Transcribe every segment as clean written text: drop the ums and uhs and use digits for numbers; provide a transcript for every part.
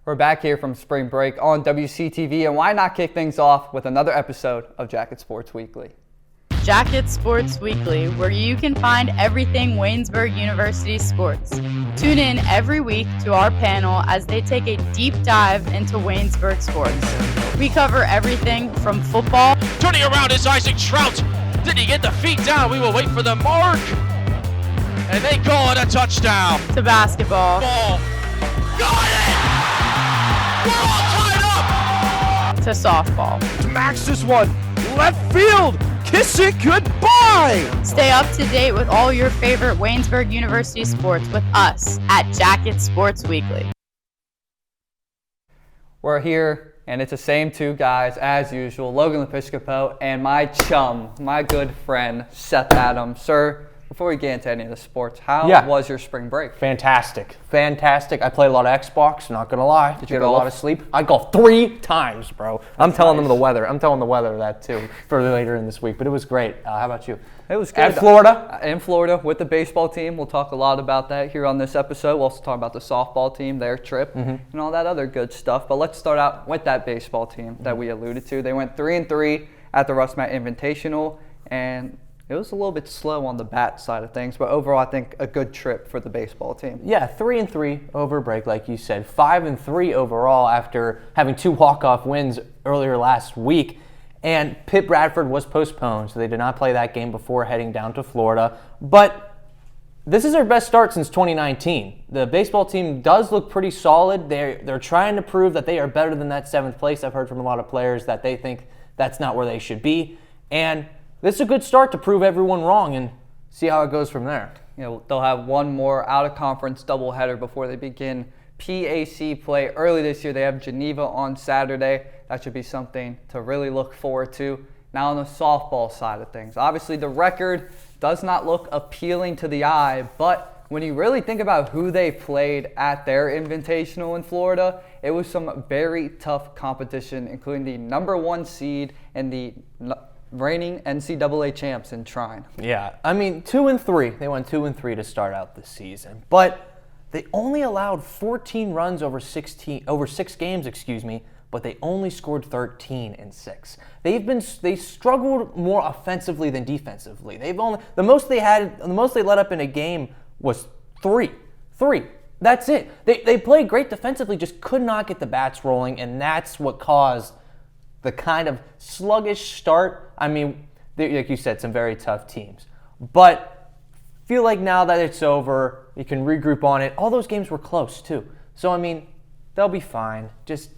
We're back here from spring break on WCTV, and why not kick things off with another episode of Jacket Sports Weekly? Jacket Sports Weekly, where you can find everything Waynesburg University sports. Tune in every week to our panel as they take a deep dive into Waynesburg sports. We cover everything from football. Turning around is Isaac Trout. Did he get the feet down? We will wait for the mark. And they call it a touchdown. To basketball. Ball. Got it! We're all tied up! To softball. Max this one. Left field. Kiss it goodbye! Stay up to date with all your favorite Waynesburg University sports with us at Jacket Sports Weekly. We're here, and it's the same two guys as usual, Logan Lepiscopo and my chum, my good friend, Seth Adams. Sir, before we get into any of the sports, how was your spring break? Fantastic. I played a lot of Xbox, not gonna lie. Did you get golf? a lot of sleep? I golfed 3 times, bro. I'm telling them the weather. I'm telling the weather that too for later in this week, but it was great. How about you? It was good. At Florida? In Florida with the baseball team. We'll talk a lot about that here on this episode. We'll also talk about the softball team, their trip, and all that other good stuff. But let's start out with that baseball team that we alluded to. They went 3-3 at the Russ Matt Invitational, and it was a little bit slow on the bat side of things, but overall I think a good trip for the baseball team. Yeah, 3-3 over break, like you said. 5-3 overall after having 2 walk-off wins earlier last week. And Pitt Bradford was postponed, so they did not play that game before heading down to Florida. But this is their best start since 2019. The baseball team does look pretty solid. They're trying to prove that they are better than that 7th place. I've heard from a lot of players that they think that's not where they should be. And this is a good start to prove everyone wrong and see how it goes from there. You know, they'll have one more out-of-conference doubleheader before they begin PAC play early this year. They have Geneva on Saturday. That should be something to really look forward to. Now on the softball side of things, obviously the record does not look appealing to the eye, but when you really think about who they played at their Invitational in Florida, it was some very tough competition, including the number 1 seed and the reigning NCAA champs in Trine. Yeah, I mean, 2-3. They went 2-3 to start out the season, but they only allowed 14 runs over 6 games, but they only scored 13 in 6. They struggled more offensively than defensively. The most they let up in a game was 3. That's it. They played great defensively, just could not get the bats rolling, and that's what caused the kind of sluggish start. I mean, like you said, some very tough teams. But feel like now that it's over, you can regroup on it. All those games were close, too. So, I mean, they'll be fine. Just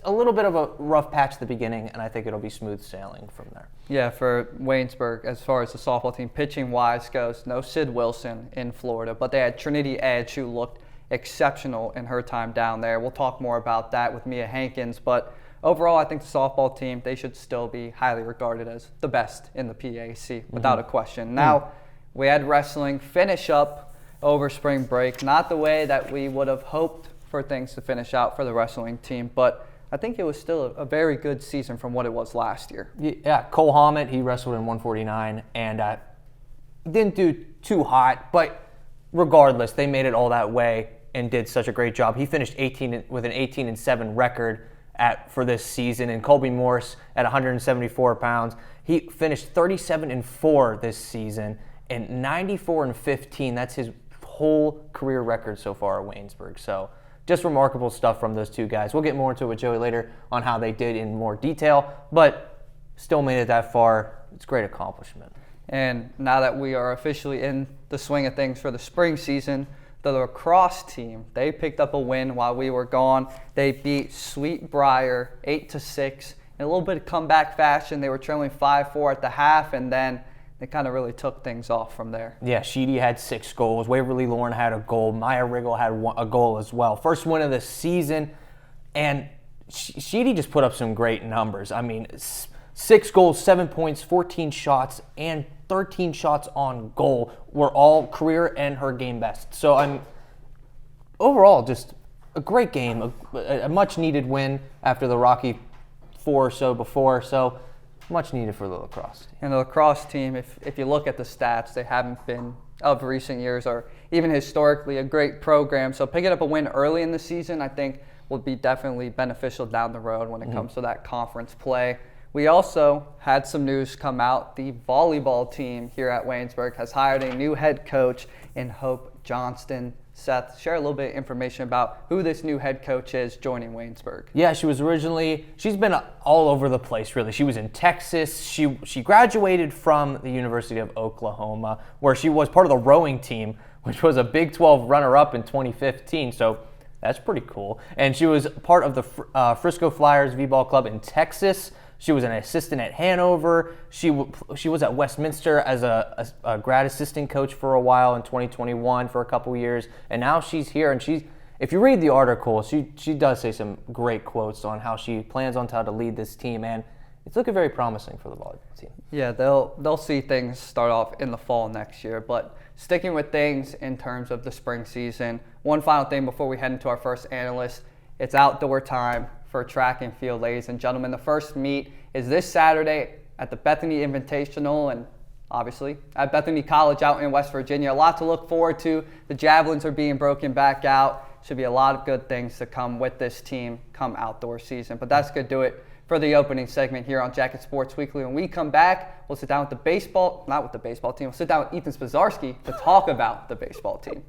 a little bit of a rough patch at the beginning, and I think it'll be smooth sailing from there. Yeah, for Waynesburg, as far as the softball team pitching-wise goes, no Sid Wilson in Florida, but they had Trinity Edge, who looked exceptional in her time down there. We'll talk more about that with Mia Hankins, but overall, I think the softball team, they should still be highly regarded as the best in the PAC, without a question. Now, we had wrestling finish up over spring break, not the way that we would have hoped for things to finish out for the wrestling team, but I think it was still a very good season from what it was last year. Yeah, Cole Hammett, he wrestled in 149 and didn't do too hot, but regardless, they made it all that way and did such a great job. He finished with an 18-7 record for this season, and Colby Morse at 174 pounds, he finished 37-4 this season and 94-15. That's his whole career record so far at Waynesburg. So just remarkable stuff from those two guys. We'll get more into it with Joey later on how they did in more detail, but still made it that far. It's a great accomplishment. And now that we are officially in the swing of things for the spring season, the lacrosse team, they picked up a win while we were gone. They beat Sweet Briar 8-6 in a little bit of comeback fashion. They were trailing 5-4 at the half, and then they kind of really took things off from there. Yeah, Sheedy had 6 goals. Waverly Lauren had a goal. Maya Riggle had a goal as well. First win of the season, and Sheedy just put up some great numbers. I mean, 6 goals, 7 points, 14 shots, and 13 shots on goal were all career and her game best. So overall, just a great game, a much-needed win after the rocky 4 or so before. So much needed for the lacrosse team. And the lacrosse team, if you look at the stats, they haven't been of recent years or even historically a great program. So picking up a win early in the season, I think, will be definitely beneficial down the road when it comes to that conference play. We also had some news come out. The volleyball team here at Waynesburg has hired a new head coach in Hope Johnston. Seth, share a little bit of information about who this new head coach is joining Waynesburg. Yeah, she's been all over the place, really. She was in Texas. She graduated from the University of Oklahoma, where she was part of the rowing team, which was a Big 12 runner-up in 2015. So that's pretty cool. And she was part of the Frisco Flyers V-Ball Club in Texas. She was an assistant at Hanover. She was at Westminster as a grad assistant coach for a while in 2021 for a couple years. And now she's here. And if you read the article, she does say some great quotes on how she plans on how to lead this team. And it's looking very promising for the volleyball team. Yeah, they'll see things start off in the fall next year. But sticking with things in terms of the spring season, one final thing before we head into our first analyst. It's outdoor time for track and field, ladies and gentlemen. The first meet is this Saturday at the Bethany Invitational and obviously at Bethany College out in West Virginia. A lot to look forward to. The javelins are being broken back out. Should be a lot of good things to come with this team come outdoor season. But that's going to do it for the opening segment here on Jacket Sports Weekly. When we come back, we'll sit down with not with the baseball team, we'll sit down with Ethan Spazarski to talk about the baseball team.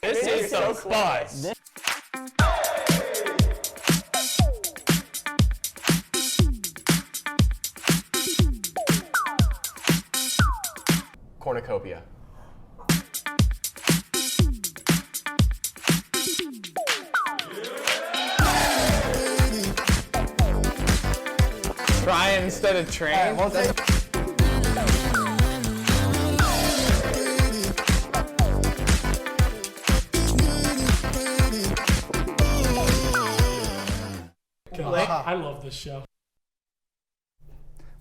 This is so Spaz. Cornucopia. Try instead of train. I love this show.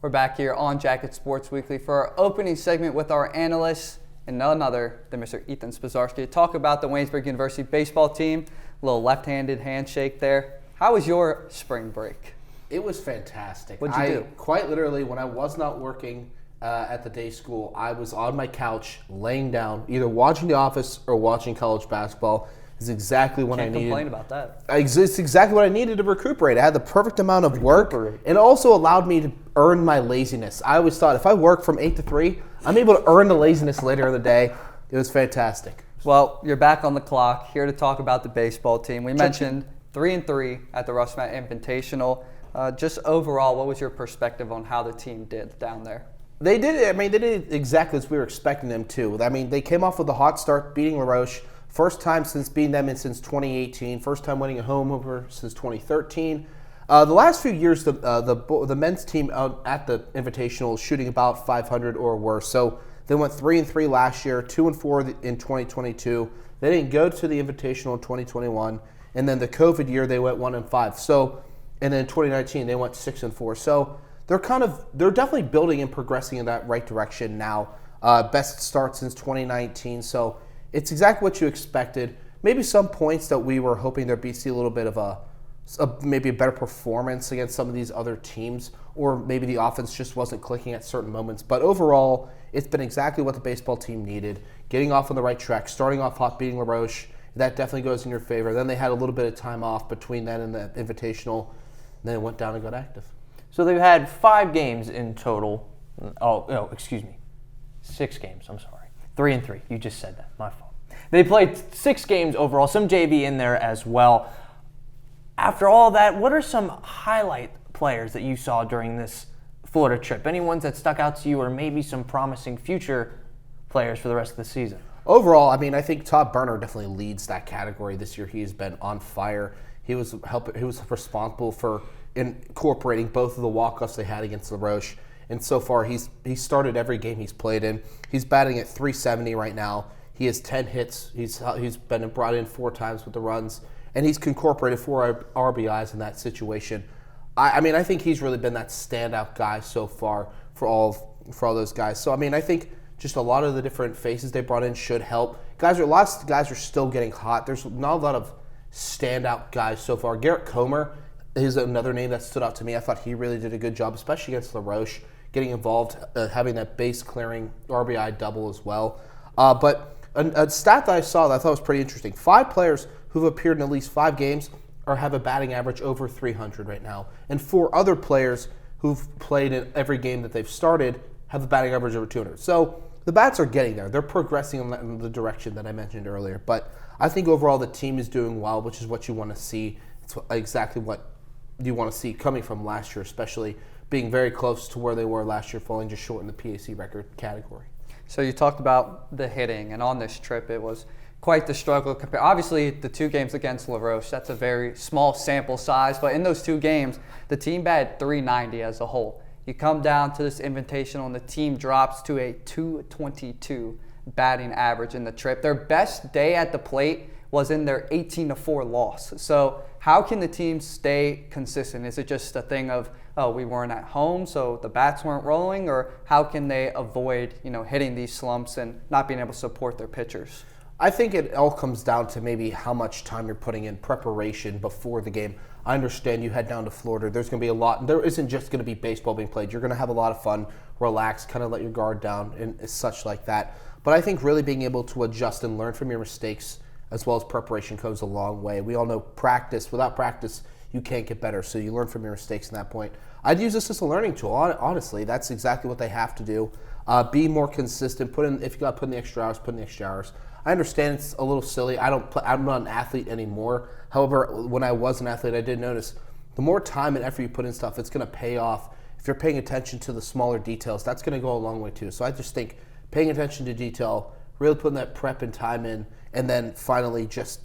We're back here on Jacket Sports Weekly for our opening segment with our analysts and none other than Mr. Ethan Spazarski to talk about the Waynesburg University baseball team. A little left-handed handshake there. How was your spring break? It was fantastic. What'd you do? Quite literally, when I was not working at the day school, I was on my couch laying down, either watching The Office or watching college basketball. Is exactly what I needed. Can't complain about that. It's exactly what I needed to recuperate. I had the perfect amount of work. It also allowed me to earn my laziness. I always thought if I work from 8 to 3, I'm able to earn the laziness later in the day. It was fantastic. Well, you're back on the clock, here to talk about the baseball team. We mentioned 3-3 at the Russ Matt Invitational. Just overall, what was your perspective on how the team did down there? They did it exactly as we were expecting them to. I mean, they came off with a hot start, beating LaRoche. First time since beating them since 2018. First time winning a home over since 2013. The last few years, the men's team out at the Invitational is shooting about 500 or worse. So they went 3-3 last year, 2-4 in 2022. They didn't go to the Invitational in 2021, and then the COVID year they went 1-5. So, and then in 2019 they went 6-4. So they're definitely building and progressing in that right direction now. Best start since 2019. So. It's exactly what you expected. Maybe some points that we were hoping there'd be a little bit of maybe a better performance against some of these other teams, or maybe the offense just wasn't clicking at certain moments. But overall, it's been exactly what the baseball team needed. Getting off on the right track, starting off hot, beating LaRoche, that definitely goes in your favor. Then they had a little bit of time off between then and the Invitational, and then it went down and got active. So they've had 5 games in total. 6 games, I'm sorry. 3-3. You just said that. My fault. They played 6 games overall, some JV in there as well. After all that, what are some highlight players that you saw during this Florida trip? Any ones that stuck out to you, or maybe some promising future players for the rest of the season? Overall, I mean, I think Todd Berner definitely leads that category this year. He has been on fire. He was responsible for incorporating both of the walk-offs they had against LaRoche. And so far, he's started every game he's played in. He's batting at .370 right now. He has 10 hits. He's been brought in 4 times with the runs, and he's incorporated 4 RBIs in that situation. I mean, I think he's really been that standout guy so far for all those guys. So I mean, I think just a lot of the different faces they brought in should help. Lots of guys are still getting hot. There's not a lot of standout guys so far. Garrett Comer is another name that stood out to me. I thought he really did a good job, especially against LaRoche, getting involved, having that base clearing RBI double as well. But a stat that I saw that I thought was pretty interesting. 5 players who've appeared in at least 5 games have a batting average over 300 right now. And 4 other players who've played in every game that they've started have a batting average over 200. So the bats are getting there. They're progressing in the direction that I mentioned earlier. But I think overall the team is doing well, which is what you want to see. It's exactly what you want to see coming from last year, especially being very close to where they were last year, falling just short in the PAC record category. So you talked about the hitting, and on this trip it was quite the struggle. Obviously, the 2 games against LaRoche, that's a very small sample size, but in those 2 games, the team batted .390 as a whole. You come down to this Invitational, and the team drops to a .222 batting average in the trip. Their best day at the plate was in their 18-4 loss. So how can the team stay consistent? Is it just a thing of, oh, we weren't at home, so the bats weren't rolling, or how can they avoid, hitting these slumps and not being able to support their pitchers? I think it all comes down to maybe how much time you're putting in preparation before the game. I understand you head down to Florida. There's going to be a lot. There isn't just going to be baseball being played. You're going to have a lot of fun, relax, kind of let your guard down and such like that. But I think really being able to adjust and learn from your mistakes as well as preparation goes a long way. We all know without practice, you can't get better. So you learn from your mistakes in that point. I'd use this as a learning tool. Honestly, that's exactly what they have to do. Be more consistent. If you got to put in the extra hours, put in the extra hours. I understand it's a little silly. I'm not an athlete anymore. However, when I was an athlete, I did notice the more time and effort you put in stuff, it's going to pay off. If you're paying attention to the smaller details, that's going to go a long way too. So I just think paying attention to detail, really putting that prep and time in, and then finally just,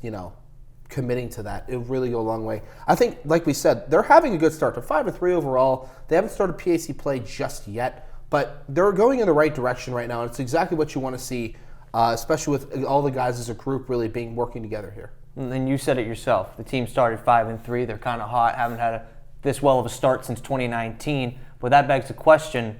committing to that, it'll really go a long way. I think, like we said, they're having a good start. They're 5-3 overall. They haven't started PAC play just yet, but they're going in the right direction right now, and it's exactly what you want to see, especially with all the guys as a group really working together here. And you said it yourself. The team started 5-3. They're kind of hot. Haven't had this well of a start since 2019. But that begs the question: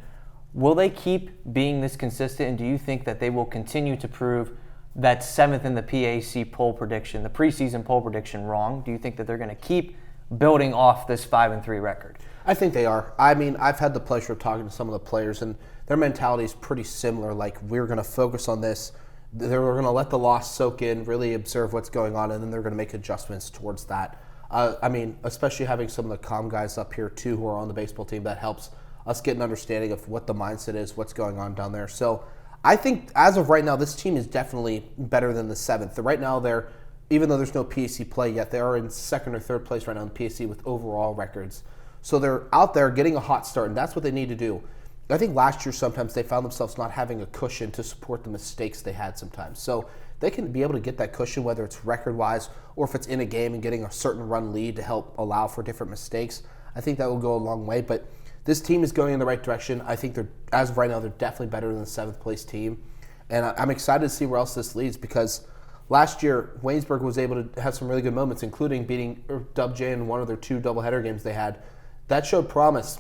will they keep being this consistent? And do you think that they will continue to prove that 7th in the PAC poll prediction, the preseason poll prediction, wrong? Do you think that they're going to keep building off this 5-3 record? I think they are. I mean, I've had the pleasure of talking to some of the players, and their mentality is pretty similar. Like, we're going to focus on this. They're going to let the loss soak in, really observe what's going on, and then they're going to make adjustments towards that. I mean, especially having some of the comm guys up here, too, who are on the baseball team, that helps us get an understanding of what the mindset is, what's going on down there. So I think, as of right now, this team is definitely better than the 7th. Right now, even though there's no PAC play yet, they are in 2nd or 3rd place right now in PAC with overall records. So they're out there getting a hot start, and that's what they need to do. I think last year sometimes they found themselves not having a cushion to support the mistakes they had sometimes. So they can be able to get that cushion, whether it's record-wise or if it's in a game and getting a certain run lead to help allow for different mistakes. I think that will go a long way. But this team is going in the right direction. I think as of right now, they're definitely better than the 7th place team. And I'm excited to see where else this leads, because last year, Waynesburg was able to have some really good moments, including beating Dub J in one of their 2 doubleheader games they had. That showed promise.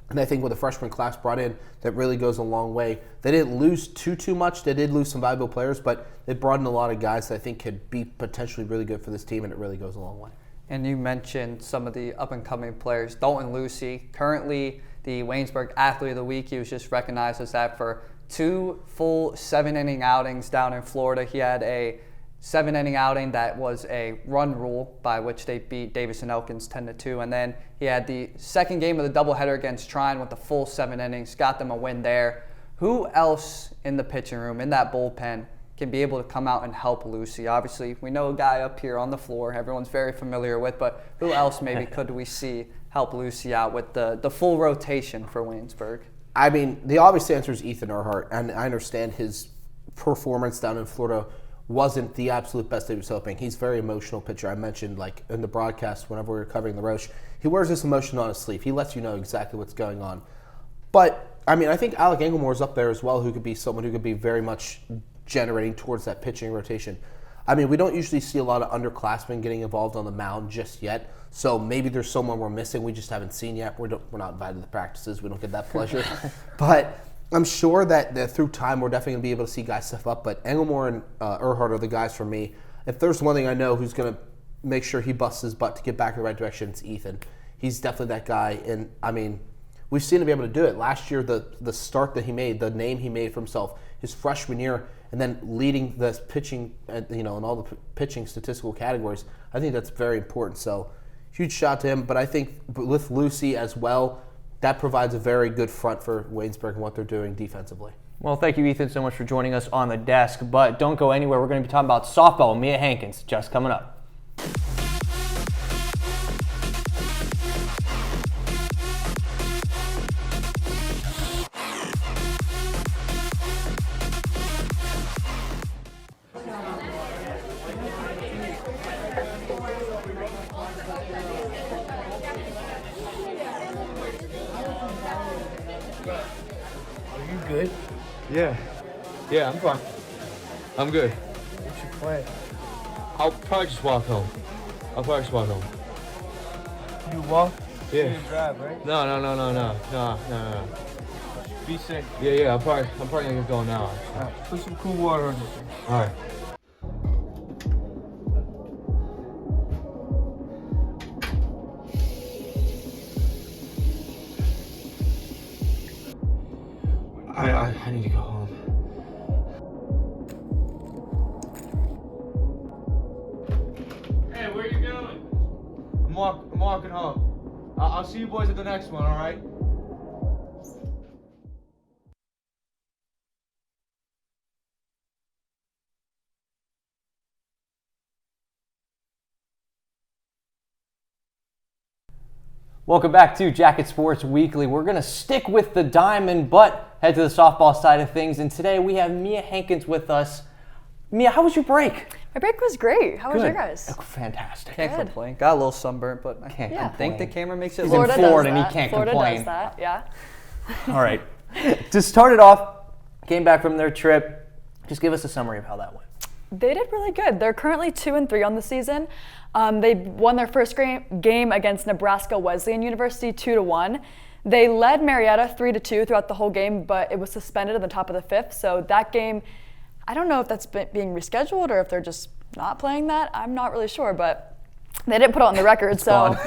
And I think with the freshman class brought in, that really goes a long way. They didn't lose too much. They did lose some valuable players, but they brought in a lot of guys that I think could be potentially really good for this team, and it really goes a long way. And you mentioned some of the up-and-coming players. Dalton Lucy, currently the Waynesburg Athlete of the Week. He was just recognized as that for 2 full 7-inning outings down in Florida. He had a 7-inning outing that was a run rule by which they beat Davis and Elkins 10-2. And then he had the second game of the doubleheader against Trine with the full 7 innings, got them a win there. Who else in the pitching room, in that bullpen, can be able to come out and help Lucy? Obviously, we know a guy up here on the floor everyone's very familiar with, but who else maybe could we see help Lucy out with the full rotation for Waynesburg? I mean, the obvious answer is Ethan Earhart, and I understand his performance down in Florida wasn't the absolute best he was hoping. He's a very emotional pitcher. I mentioned, like, in the broadcast whenever we were covering LaRoche, he wears this emotion on his sleeve. He lets you know exactly what's going on. But, I mean, I think Alec Englemore's up there as well, who could be someone who could be very much generating towards that pitching rotation. I mean, we don't usually see a lot of underclassmen getting involved on the mound just yet, so maybe there's someone we're missing we just haven't seen yet. We're not invited to the practices. We don't get that pleasure. But I'm sure that through time we're definitely going to be able to see guys step up. But Englemore and Earhart are the guys for me. If there's one thing I know who's going to make sure he busts his butt to get back in the right direction, it's Ethan. he's definitely that guy. And, I mean, we've seen him be able to do it. Last year, the start that he made, the name he made for himself, his freshman year, and then leading the pitching, in all the pitching statistical categories, I think that's very important. So, huge shout to him. But I think with Lucy as well, that provides a very good front for Waynesburg and what they're doing defensively. Well, thank you, Ethan, so much for joining us on the desk. But don't go anywhere. We're going to be talking about softball with Mia Hankins just coming up. Good. Yeah, I'm fine. I'm good. What's your plan? I'll probably just walk home. You walk? Yeah. You didn't drive, right? No. Be safe. Yeah. I'm probably gonna get going now. All right, put some cool water on your face. All right. I need to go home. Hey, where you going? I'm walking home. I'll see you boys at the next one, all right? Welcome back to Jacket Sports Weekly. We're going to stick with the diamond, but head to the softball side of things. And today we have Mia Hankins with us. Mia, how was your break? My break was great. How was Good. your guys? Fantastic. Can't Good. complain. Got a little sunburnt, but I Can't I think the complain. camera makes it He's look in Florida Florida does and he that. can't Florida complain. does that, yeah. All right. To start it off, came back from their trip. Just give us a summary of how that went. They did really good. They're currently 2-3 on the season. They won their first game against Nebraska Wesleyan University 2-1. They led Marietta 3-2 throughout the whole game, but it was suspended at the top of the fifth. So that game, I don't know if that's being rescheduled or if they're just not playing that. I'm not really sure, but they didn't put it on the record. So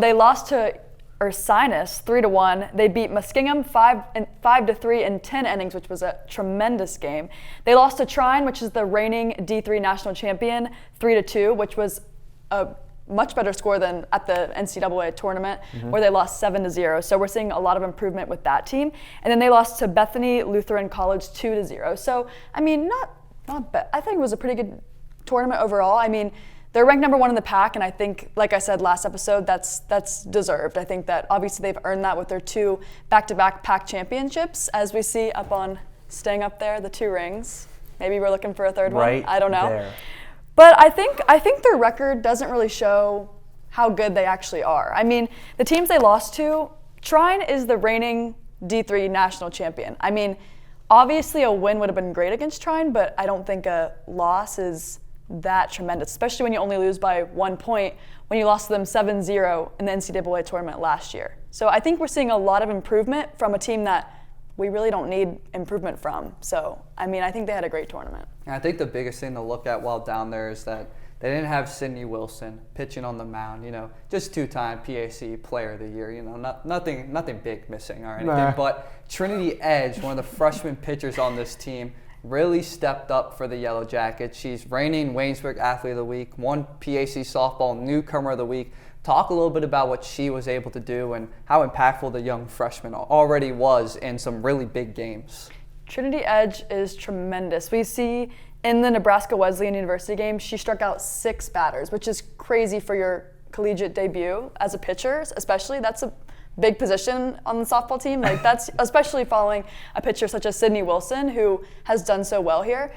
they lost to Ursinus 3-1. They beat Muskingum 5-3 in 10 innings, which was a tremendous game. They lost to Trine, which is the reigning D3 national champion, 3-2, which was a much better score than at the NCAA tournament, where they lost 7-0. So we're seeing a lot of improvement with that team. And then they lost to Bethany Lutheran College 2-0. So I mean, not bad. I think it was a pretty good tournament overall. I mean, they're ranked number 1 in the pack, and I think, like I said last episode, that's deserved. I think that obviously they've earned that with their 2 back-to-back pack championships, as we see up on staying up there, the 2 rings. Maybe we're looking for a third Right one. I don't know. there. But I think their record doesn't really show how good they actually are. I mean, the teams they lost to, Trine is the reigning D3 national champion. I mean, obviously a win would have been great against Trine, but I don't think a loss is that tremendous, especially when you only lose by 1 point when you lost to them 7-0 in the NCAA tournament last year. So I think we're seeing a lot of improvement from a team that we really don't need improvement from. So, I mean, I think they had a great tournament. And I think the biggest thing to look at while down there is that they didn't have Sydney Wilson pitching on the mound, just 2-time PAC Player of the Year, nothing big missing or anything. Nah. But Trinity Edge, one of the freshman pitchers on this team, really stepped up for the Yellow Jackets. She's reigning Waynesburg Athlete of the Week, won PAC Softball Newcomer of the Week. Talk a little bit about what she was able to do and how impactful the young freshman already was in some really big games. Trinity Edge is tremendous. We see in the Nebraska Wesleyan University game, she struck out 6 batters, which is crazy for your collegiate debut as a pitcher, especially. That's a big position on the softball team. Like, that's especially following a pitcher such as Sydney Wilson, who has done so well here.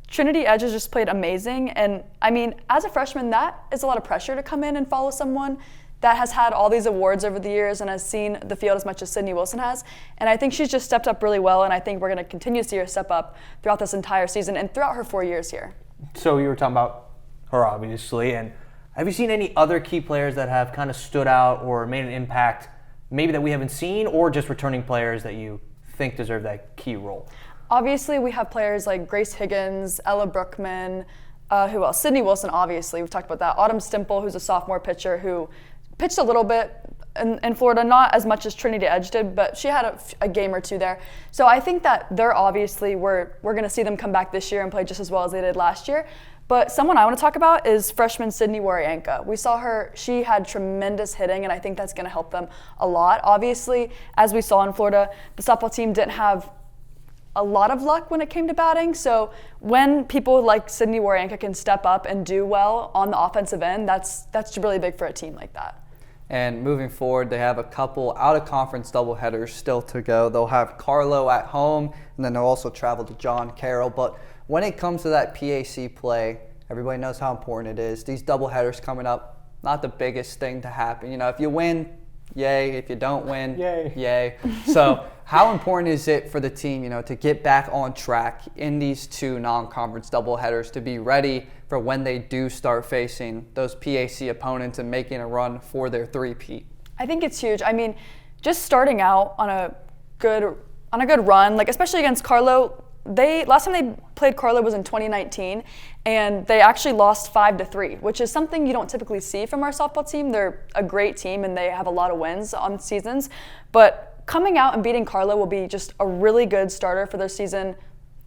Trinity Edge has just played amazing. And I mean, as a freshman, that is a lot of pressure to come in and follow someone that has had all these awards over the years and has seen the field as much as Sydney Wilson has. And I think she's just stepped up really well, and I think we're going to continue to see her step up throughout this entire season and throughout her 4 years here. So you were talking about her, obviously, and have you seen any other key players that have kind of stood out or made an impact, maybe that we haven't seen, or just returning players that you think deserve that key role? Obviously, we have players like Grace Higgins, Ella Brookman, who else? Sydney Wilson, obviously. We've talked about that. Autumn Stimple, who's a sophomore pitcher who pitched a little bit in Florida, not as much as Trinity Edge did, but she had a game or two there. So I think that they're obviously, we're going to see them come back this year and play just as well as they did last year. But someone I want to talk about is freshman Sydney Warrienka. We saw her, she had tremendous hitting, and I think that's going to help them a lot. Obviously, as we saw in Florida, the softball team didn't have a lot of luck when it came to batting. So when people like Sydney Warrienka can step up and do well on the offensive end, that's really big for a team like that. And moving forward, they have a couple out-of-conference doubleheaders still to go. They'll have Carlo at home, and then they'll also travel to John Carroll. But when it comes to that PAC play, everybody knows how important it is. These doubleheaders coming up, not the biggest thing to happen. If you win, yay. If you don't win, yay. So how important is it for the team, to get back on track in these two non-conference doubleheaders to be ready for when they do start facing those PAC opponents and making a run for their three-peat? I think it's huge. I mean, just starting out on a good run, like especially against Carlo. Last time they played Carlo was in 2019, and they actually lost 5-3, which is something you don't typically see from our softball team. They're a great team, and they have a lot of wins on seasons. But coming out and beating Carlo will be just a really good starter for their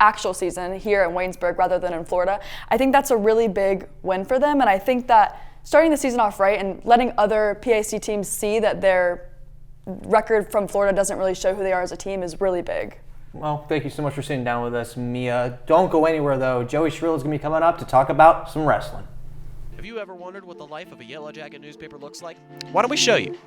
actual season here in Waynesburg rather than in Florida. I think that's a really big win for them, and I think that starting the season off right and letting other PAC teams see that their record from Florida doesn't really show who they are as a team is really big. Well, thank you so much for sitting down with us, Mia. Don't go anywhere, though. Joey Shrill is going to be coming up to talk about some wrestling. Have you ever wondered what the life of a Yellow Jacket newspaper looks like? Why don't we show you?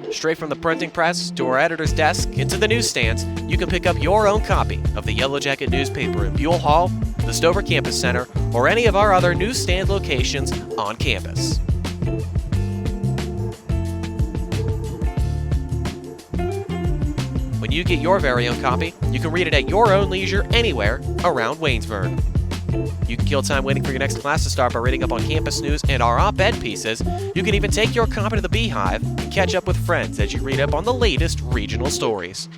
Straight from the printing press to our editor's desk into the newsstands, you can pick up your own copy of the Yellow Jacket newspaper in Buell Hall, the Stover Campus Center, or any of our other newsstand locations on campus. When you get your very own copy, you can read it at your own leisure anywhere around Waynesburg. You can kill time waiting for your next class to start by reading up on campus news and our op-ed pieces. You can even take your copy to the Beehive and catch up with friends as you read up on the latest regional stories.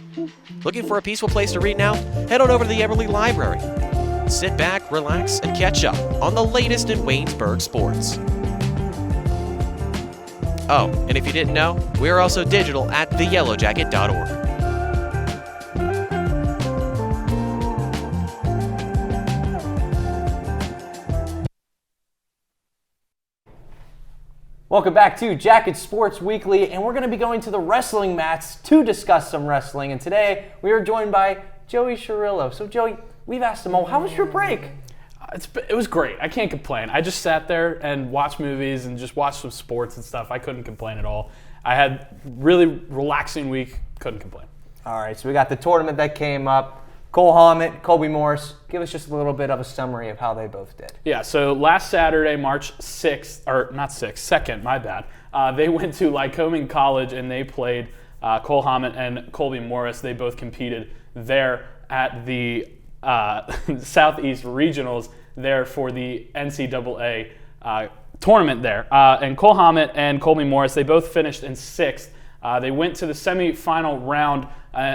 Looking for a peaceful place to read now? Head on over to the Everly Library. Sit back, relax, and catch up on the latest in Waynesburg sports. Oh, and if you didn't know, we are also digital at theyellowjacket.org. Welcome back to Jacket Sports Weekly, and we're going to be going to the wrestling mats to discuss some wrestling. And today we are joined by Joey Cirillo. So, Joey, we've asked him, how was your break? It was great. I can't complain. I just sat there and watched movies and just watched some sports and stuff. I couldn't complain at all. I had really relaxing week. Couldn't complain. All right, so we got the tournament that came up. Cole Hammett, Colby Morris. Give us just a little bit of a summary of how they both did. Yeah, so last Saturday, March 6th, or not 6th, 2nd, my bad. They went to Lycoming College and they played Cole Hammett and Colby Morris. They both competed there at the Southeast Regionals there for the NCAA tournament there. And Cole Hammett and Colby Morris, they both finished in 6th. They went to the semifinal round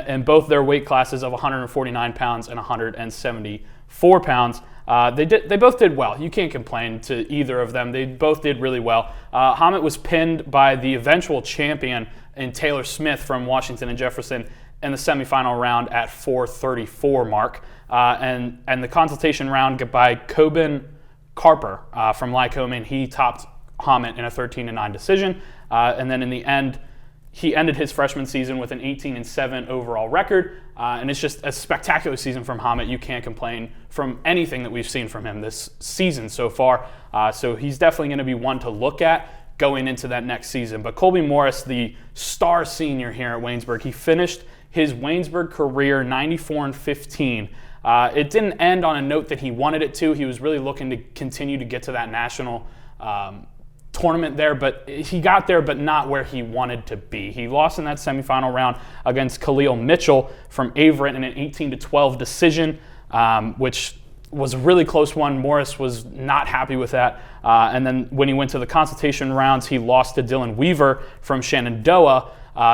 in both their weight classes of 149 pounds and 174 pounds. They both did well. You can't complain to either of them. They both did really well. Hammett was pinned by the eventual champion in Taylor Smith from Washington and Jefferson in the semifinal round at 4:34 mark. And the consultation round by Coben Carper from Lycoming, he topped Hammett in a 13-9 decision. And then in the end, he ended his freshman season with an 18-7 overall record, and it's just a spectacular season from Hammett. You can't complain from anything that we've seen from him this season so far. So he's definitely going to be one to look at going into that next season. But Colby Morris, the star senior here at Waynesburg, he finished his Waynesburg career 94-15. It didn't end on a note that he wanted it to. He was really looking to continue to get to that national tournament there, but he got there, but not where he wanted to be. He lost in that semifinal round against Khalil Mitchell from Averett in an 18-12 decision, which was a really close one. Morris was not happy with that. And then when he went to the consultation rounds, he lost to Dylan Weaver from Shenandoah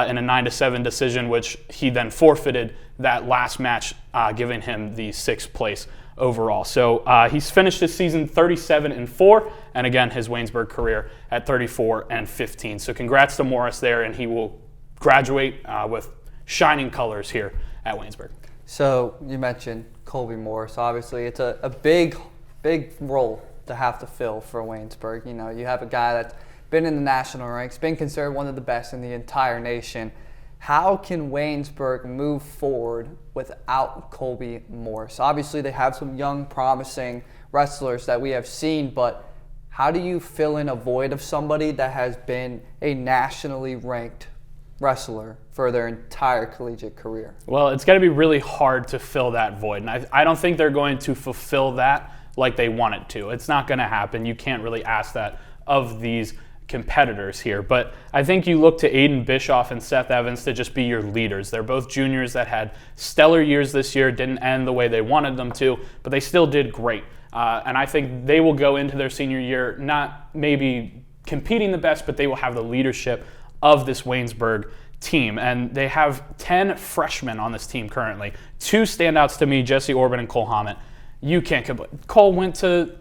in a 9-7 decision, which he then forfeited that last match, giving him the 6th place overall. So he's finished this season 37-4, and again, his Waynesburg career at 34-15. So congrats to Morris there, and he will graduate with shining colors here at Waynesburg. So you mentioned Colby Morris. Obviously, it's a big role to have to fill for Waynesburg. You know, you have a guy that's been in the national ranks, been considered one of the best in the entire nation. How can Waynesburg move forward without Colby Morris? Obviously, they have some young, promising wrestlers that we have seen, but how do you fill in a void of somebody that has been a nationally ranked wrestler for their entire collegiate career? Well, it's going to be really hard to fill that void, and I don't think they're going to fulfill that like they want it to. It's not going to happen. You can't really ask that of these competitors here, but I think you look to Aiden Bischoff and Seth Evans to just be your leaders. They're both juniors that had stellar years this year, didn't end the way they wanted them to, but they still did great. And I think they will go into their senior year not maybe competing the best, but they will have the leadership of this Waynesburg team. And they have 10 freshmen on this team currently. 2 standouts to me, Jesse Orban and Cole Hammett. You can't complain. Cole went to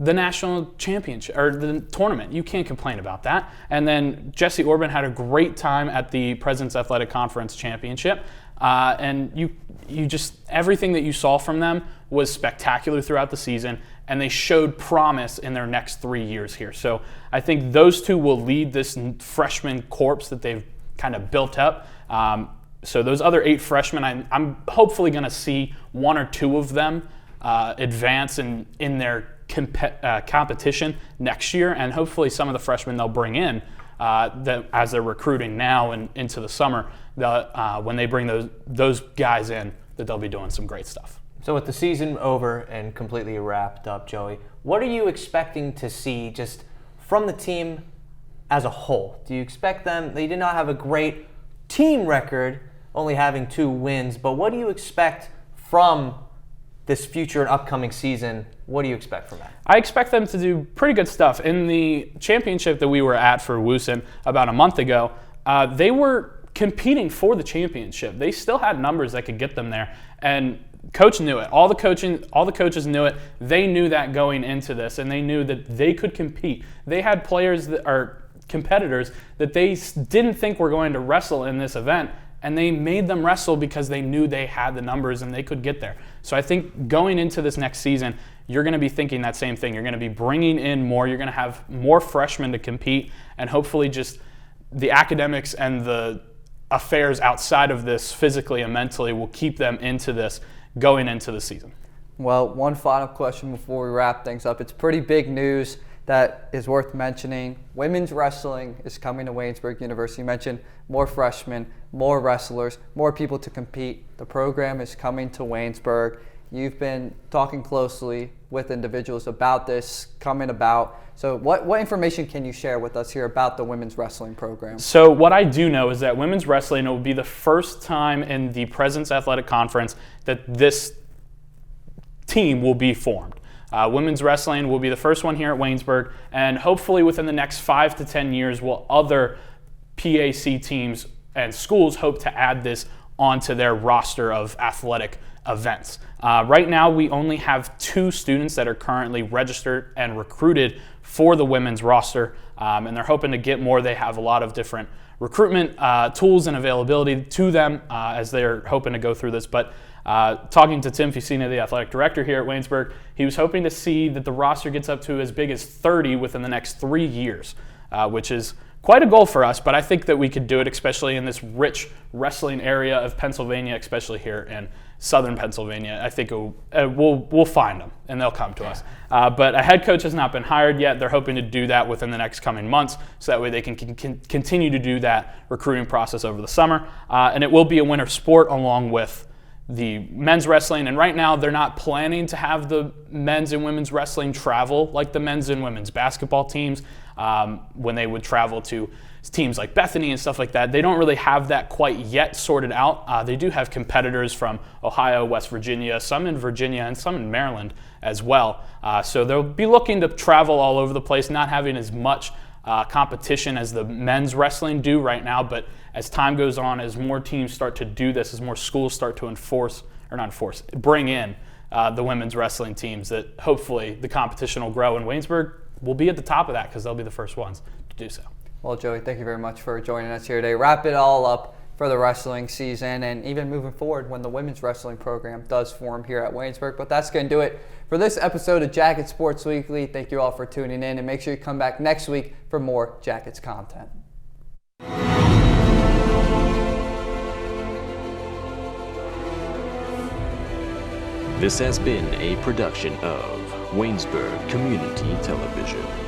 the national championship or the tournament. You can't complain about that. And then Jesse Orban had a great time at the President's Athletic Conference Championship. And you just, everything that you saw from them was spectacular throughout the season, and they showed promise in their next 3 years here. So I think those 2 will lead this freshman corps that they've kind of built up. So those other 8 freshmen, I'm hopefully going to see 1 or 2 of them advance in their competition next year, and hopefully some of the freshmen they'll bring in that as they're recruiting now and into the summer, when they bring those guys in, that they'll be doing some great stuff. So with the season over and completely wrapped up, Joey, what are you expecting to see just from the team as a whole? Do you expect them, they did not have a great team record, only having 2 wins, but what do you expect from this future and upcoming season? What do you expect from that? I expect them to do pretty good stuff. In the championship that we were at for Woosen about a month ago, they were competing for the championship. They still had numbers that could get them there, and coach knew it. All the coaches knew it. They knew that going into this, and they knew that they could compete. They had players that are competitors that they didn't think were going to wrestle in this event, and they made them wrestle because they knew they had the numbers and they could get there. So I think going into this next season, you're going to be thinking that same thing. You're going to be bringing in more. You're going to have more freshmen to compete, and hopefully just the academics and the affairs outside of this physically and mentally will keep them into this going into the season. Well, one final question before we wrap things up. It's pretty big news that is worth mentioning. Women's wrestling is coming to Waynesburg University. You mentioned more freshmen, more wrestlers, more people to compete. The program is coming to Waynesburg. You've been talking closely with individuals about this coming about. So what information can you share with us here about the women's wrestling program? So what I do know is that women's wrestling will be the first time in the President's Athletic Conference that this team will be formed. Women's wrestling will be the first one here at Waynesburg, and hopefully within the next 5 to 10 years will other PAC teams and schools hope to add this onto their roster of athletic events. Right now we only have 2 students that are currently registered and recruited for the women's roster, and they're hoping to get more. They have a lot of different recruitment tools and availability to them as they're hoping to go through this. But talking to Tim Ficina, the athletic director here at Waynesburg, he was hoping to see that the roster gets up to as big as 30 within the next 3 years, which is quite a goal for us, but I think that we could do it, especially in this rich wrestling area of Pennsylvania, especially here in southern Pennsylvania. I think we'll find them, and they'll come to us. But a head coach has not been hired yet. They're hoping to do that within the next coming months, so that way they can continue to do that recruiting process over the summer. And it will be a winter sport along with the men's wrestling, and right now they're not planning to have the men's and women's wrestling travel like the men's and women's basketball teams when they would travel to teams like Bethany and stuff like that. They don't really have that quite yet sorted out. They do have competitors from Ohio, West Virginia, some in Virginia, and some in Maryland as well. So they'll be looking to travel all over the place, not having as much competition as the men's wrestling do right now, but as time goes on, as more teams start to do this, as more schools start to bring in the women's wrestling teams, that hopefully the competition will grow, and Waynesburg will be at the top of that because they'll be the first ones to do so. Well, Joey, thank you very much for joining us here today. Wrap it all up for the wrestling season and even moving forward when the women's wrestling program does form here at Waynesburg. But that's going to do it for this episode of Jacket Sports Weekly. Thank you all for tuning in, and make sure you come back next week for more Jackets content. This has been a production of Waynesburg Community Television.